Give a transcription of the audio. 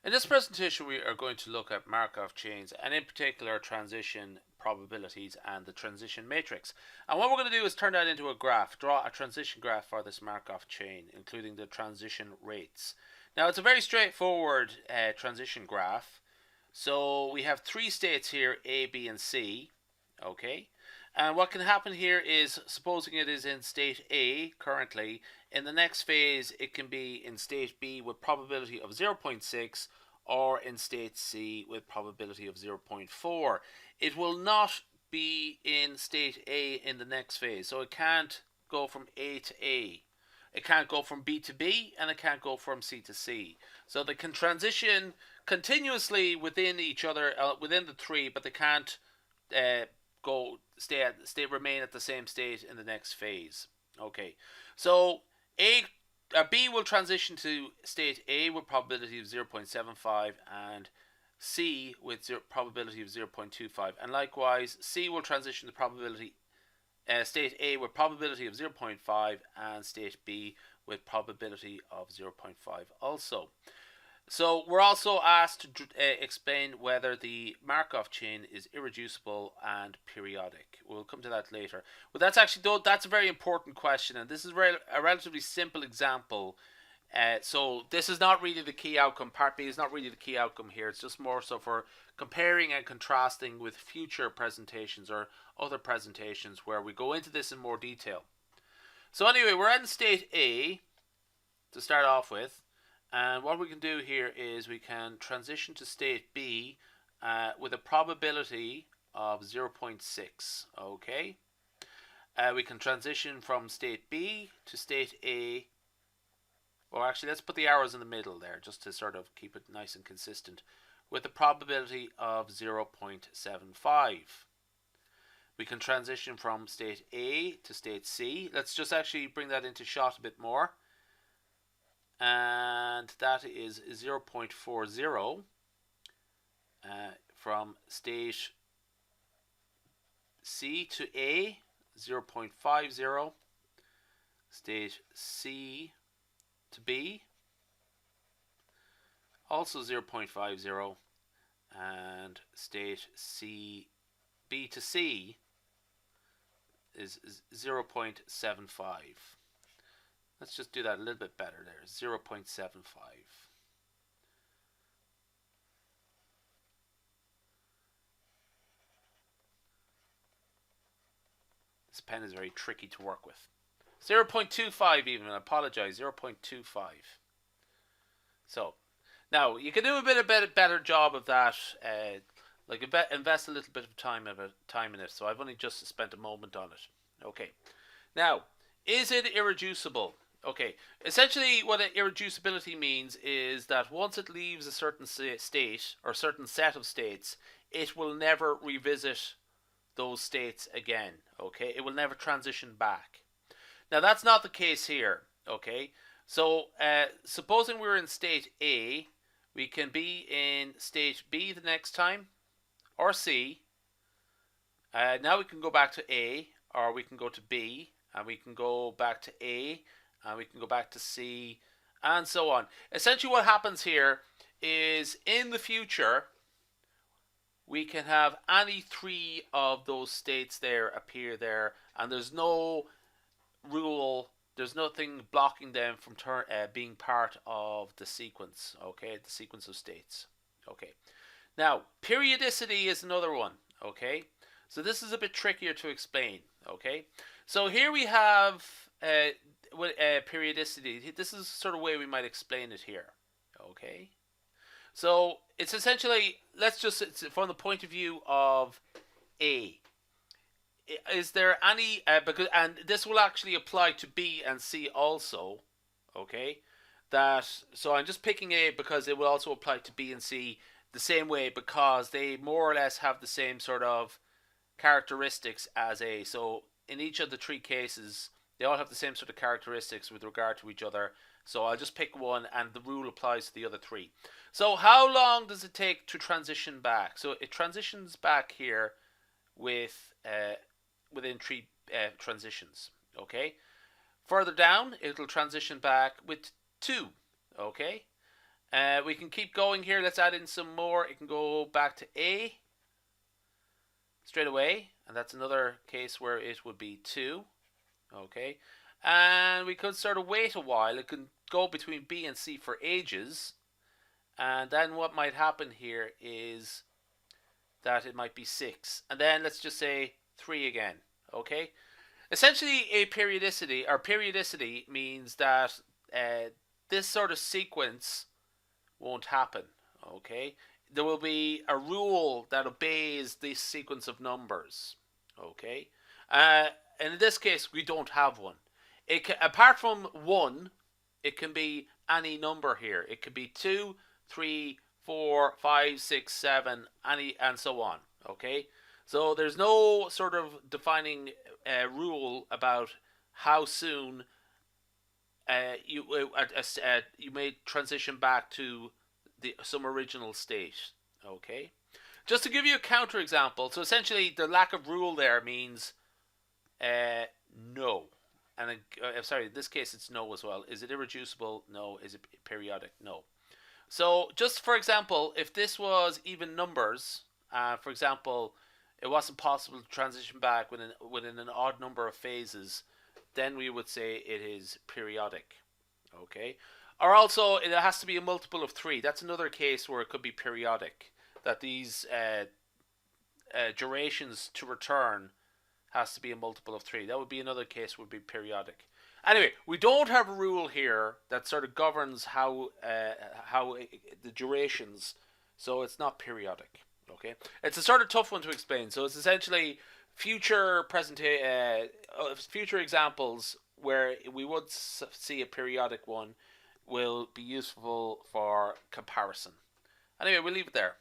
In this presentation, we are going to look at Markov chains and in particular transition probabilities and the transition matrix. And what we're going to do is turn that into a graph, draw a transition graph for this Markov chain, including the transition rates. Now it's a very straightforward transition graph. So we have three states here, A, B, and C. Okay. And what can happen here is, supposing it is in state A currently, in the next phase it can be in state B with probability of 0.6 or in state C with probability of 0.4. It will not be in state A in the next phase. So it can't go from A to A. It can't go from B to B and it can't go from C to C. So they can transition continuously within each other, within the three, but they can't remain at the same state in the next phase. Okay, so B will transition to state A with probability of 0.75 and C with probability of 0.25, and likewise C will transition to probability state A with probability of 0.5 and state B with probability of 0.5 also. So we're also asked to explain whether the Markov chain is irreducible and periodic. We'll come to that later. But that's a very important question, and this is a relatively simple example. So this is not really the key outcome. Part B is not really the key outcome here. It's just more so for comparing and contrasting with future presentations or other presentations where we go into this in more detail. So anyway, we're in state A to start off with. And what we can do here is we can transition to state B with a probability of 0.6. Okay. We can transition from state B to state A. Well, actually, let's put the arrows in the middle there just to sort of keep it nice and consistent. With a probability of 0.75. We can transition from state A to state C. Let's just actually bring that into shot a bit more. And that is 0.40 from state C to A, 0.50, state C to B, also 0.50, and state B to C is 0.75. Let's just do that a little bit better there. 0.75. This pen is very tricky to work with. 0.25 even, I apologize. 0.25. So, now you can do a better job of that. Invest a little bit of time in it. So I've only just spent a moment on it. Okay. Now, is it irreducible? Okay, essentially what irreducibility means is that once it leaves a certain state or certain set of states, it will never revisit those states again. Okay, it will never transition back. Now that's not the case here. Okay, so supposing we're in state A, we can be in state B the next time, or C. Now we can go back to A, or we can go to B, and we can go back to A, and we can go back to C, and so on. Essentially what happens here is in the future, we can have any three of those states there appear there, and there's no rule, there's nothing blocking them from being part of the sequence, okay, the sequence of states. Okay. Now, periodicity is another one, okay? So this is a bit trickier to explain, okay? So here we have periodicity. This is the sort of way we might explain it here. Okay. So it's essentially, it's from the point of view of A. Is there any, and this will actually apply to B and C also. Okay. So I'm just picking A because it will also apply to B and C the same way because they more or less have the same sort of characteristics as A. So in each of the three cases, they all have the same sort of characteristics with regard to each other. So I'll just pick one and the rule applies to the other three. So how long does it take to transition back? So it transitions back here with within three transitions. Okay. Further down, it'll transition back with 2. Okay. We can keep going here. Let's add in some more. It can go back to A straight away. And that's another case where it would be 2. Okay. And we could sort of wait a while. It can go between B and C for ages. And then what might happen here is that it might be 6. And then let's just say 3 again. Okay. Essentially, a periodicity means that this sort of sequence won't happen. Okay. There will be a rule that obeys this sequence of numbers. Okay. And in this case, we don't have one. Apart from 1, it can be any number here. It could be 2, 3, 4, 5, 6, 7, and so on. Okay. So there's no sort of defining rule about how soon you may transition back to some original state. Okay. Just to give you a counterexample, so essentially the lack of rule there means no. And sorry, in this case it's no as well. Is it irreducible? No. Is it periodic? No. So just for example, if this was even numbers, for example, it wasn't possible to transition back within an odd number of phases, then we would say it is periodic. Okay. Or also, it has to be a multiple of 3. That's another case where it could be periodic. That these durations to return has to be a multiple of 3. That would be another case would be periodic. Anyway, we don't have a rule here that sort of governs how the durations, so it's not periodic. Okay, it's a sort of tough one to explain. So it's essentially future future examples where we would see a periodic one will be useful for comparison. Anyway, we'll leave it there.